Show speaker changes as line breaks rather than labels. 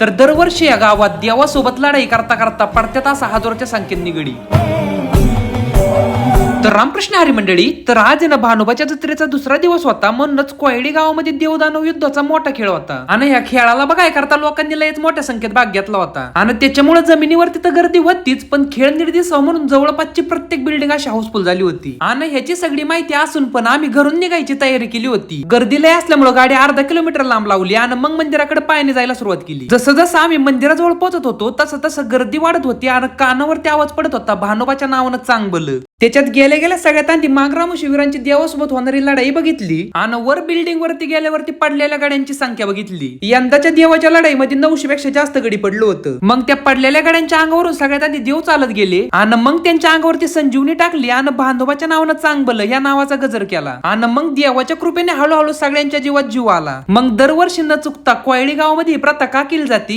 तर दरवर्षी या गावात देवासोबत लढाई करता करता पडत्यात असा हजारोच्या संख्येत निगडी. तर रामकृष्ण हरी मंडळी, तर आज आहे ना भानोबाच्या जत्रेचा दुसरा दिवस होता. म्हणूनच कोयडी गावामध्ये देवदानव युद्धाचा मोठा खेळ होता आणि या खेळाला बघाय करता लोकांनी लयच मोठ्या संख्येत भाग घेतला होता. आणि त्याच्यामुळे जमिनीवरती तर गर्दी होतीच, पण खेळ निर्दिष्ट म्हणून जवळपासची प्रत्येक बिल्डिंग अशी हाऊसफुल झाली होती. आणि ह्याची सगळी माहिती असून पण आम्ही घरून निघायची तयारी केली होती. गर्दी लय असल्यामुळे गाडी अर्धा किलोमीटर लांब लावली आणि मग मंदिराकडे पायाने जायला सुरुवात केली. जसं जसं आम्ही मंदिराजवळ पोहोचत होतो तसं तसं गर्दी वाढत होती आणि कानावरती आवाज पडत होता भानोबाच्या नावानं चांगलं. त्याच्यात गेल्या गेल्या सगळ्यात आधी मागराम शिबिरांची देवासोबत होणारी लढाई बघितली आणि वर बिल्डिंग वरती गेल्यावरती पडलेल्या गाड्यांची संख्या बघितली. यंदाच्या देवाच्या लढाईमध्ये 900 पेक्षा जास्त गडी पडलं होतं. मग त्या पडलेल्या गाड्यांच्या अंगावरून सगळ्यात आधी देव चालत गेले आणि मग त्यांच्या अंगावरती संजीवनी टाकली आणि भानोबाच्या नावानं चांगलं या नावाचा गजर केला आणि मग देवाच्या कृपेने हळूहळू सगळ्यांच्या जीवात जीव आला. मग दरवर्षी न चुकता कोयडी गावामध्ये प्रथा का केली जाते